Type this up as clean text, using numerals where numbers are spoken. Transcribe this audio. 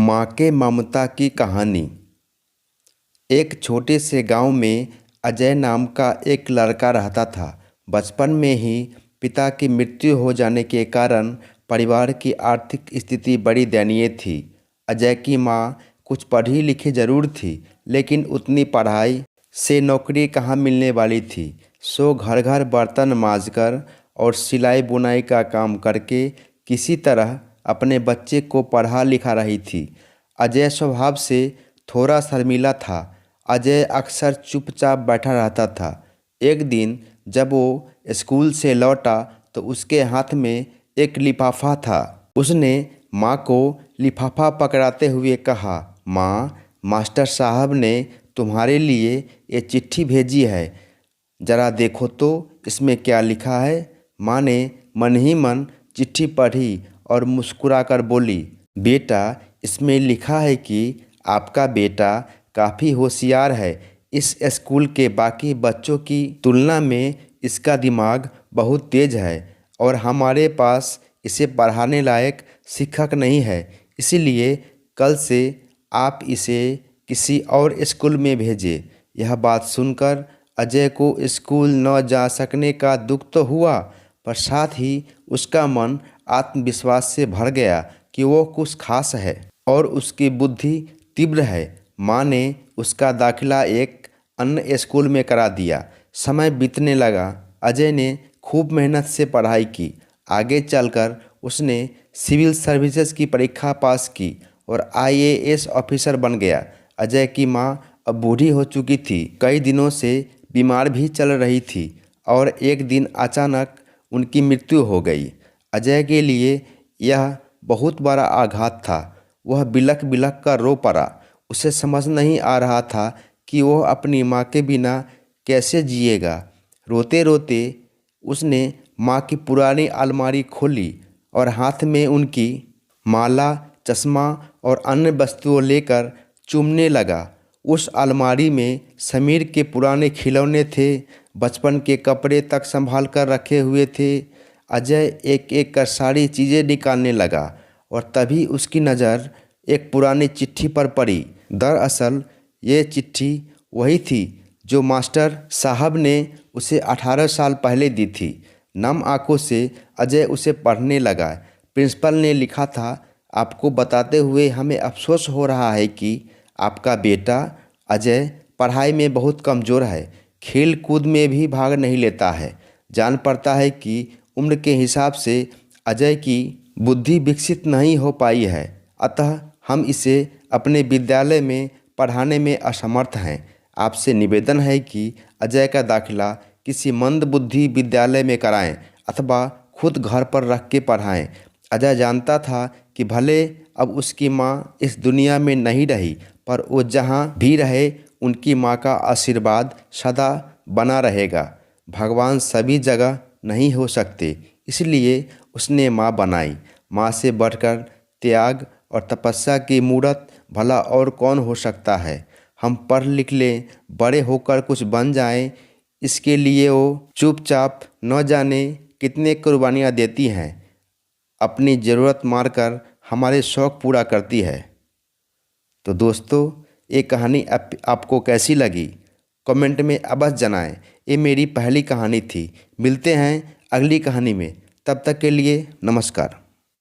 माँ के ममता की कहानी। एक छोटे से गांव में अजय नाम का एक लड़का रहता था। बचपन में ही पिता की मृत्यु हो जाने के कारण परिवार की आर्थिक स्थिति बड़ी दयनीय थी। अजय की माँ कुछ पढ़ी लिखी जरूर थी, लेकिन उतनी पढ़ाई से नौकरी कहाँ मिलने वाली थी। सो घर घर बर्तन मांजकर और सिलाई बुनाई का काम करके किसी तरह अपने बच्चे को पढ़ा लिखा रही थी। अजय स्वभाव से थोड़ा शर्मीला था। अजय अक्सर चुपचाप बैठा रहता था। एक दिन जब वो स्कूल से लौटा तो उसके हाथ में एक लिफाफा था। उसने माँ को लिफाफा पकड़ाते हुए कहा, माँ, मास्टर साहब ने तुम्हारे लिए ये चिट्ठी भेजी है, ज़रा देखो तो इसमें क्या लिखा है। माँ ने मन ही मन चिट्ठी पढ़ी और मुस्कुराकर बोली, बेटा, इसमें लिखा है कि आपका बेटा काफ़ी होशियार है। इस स्कूल के बाकी बच्चों की तुलना में इसका दिमाग बहुत तेज़ है और हमारे पास इसे पढ़ाने लायक शिक्षक नहीं है, इसलिए कल से आप इसे किसी और स्कूल में भेजें। यह बात सुनकर अजय को स्कूल न जा सकने का दुख तो हुआ, पर साथ ही उसका मन आत्मविश्वास से भर गया कि वो कुछ खास है और उसकी बुद्धि तीव्र है। माँ ने उसका दाखिला एक अन्य स्कूल में करा दिया। समय बीतने लगा। अजय ने खूब मेहनत से पढ़ाई की। आगे चलकर उसने सिविल सर्विसेज की परीक्षा पास की और IAS ऑफिसर बन गया। अजय की माँ अब बूढ़ी हो चुकी थी, कई दिनों से बीमार भी चल रही थी और एक दिन अचानक उनकी मृत्यु हो गई। अजय के लिए यह बहुत बड़ा आघात था। वह बिलख बिलख कर रो पड़ा। उसे समझ नहीं आ रहा था कि वह अपनी माँ के बिना कैसे जिएगा। रोते रोते उसने माँ की पुरानी अलमारी खोली और हाथ में उनकी माला, चश्मा और अन्य वस्तुओं लेकर चूमने लगा। उस अलमारी में समीर के पुराने खिलौने थे, बचपन के कपड़े तक संभाल कर रखे हुए थे। अजय एक एक कर सारी चीज़ें निकालने लगा और तभी उसकी नज़र एक पुरानी चिट्ठी पर पड़ी। दरअसल ये चिट्ठी वही थी जो मास्टर साहब ने उसे 18 साल पहले दी थी। नम आंखों से अजय उसे पढ़ने लगा। प्रिंसिपल ने लिखा था, आपको बताते हुए हमें अफसोस हो रहा है कि आपका बेटा अजय पढ़ाई में बहुत कमज़ोर है, खेल कूद में भी भाग नहीं लेता है। जान पड़ता है कि उम्र के हिसाब से अजय की बुद्धि विकसित नहीं हो पाई है, अतः हम इसे अपने विद्यालय में पढ़ाने में असमर्थ हैं। आपसे निवेदन है कि अजय का दाखिला किसी मंद बुद्धि विद्यालय में कराएं अथवा खुद घर पर रख के पढ़ाएं। अजय जानता था कि भले अब उसकी माँ इस दुनिया में नहीं रही, पर वो जहाँ भी रहे उनकी माँ का आशीर्वाद सदा बना रहेगा। भगवान सभी जगह नहीं हो सकते, इसलिए उसने माँ बनाई। माँ से बढ़कर त्याग और तपस्या की मूरत भला और कौन हो सकता है। हम पढ़ लिख लें, बड़े होकर कुछ बन जाएं, इसके लिए वो चुपचाप न जाने कितने कुर्बानियाँ देती हैं। अपनी ज़रूरत मारकर हमारे शौक़ पूरा करती है। तो दोस्तों, ये कहानी आपको कैसी लगी कमेंट में अवश्य जनाएं। ये मेरी पहली कहानी थी। मिलते हैं अगली कहानी में, तब तक के लिए नमस्कार।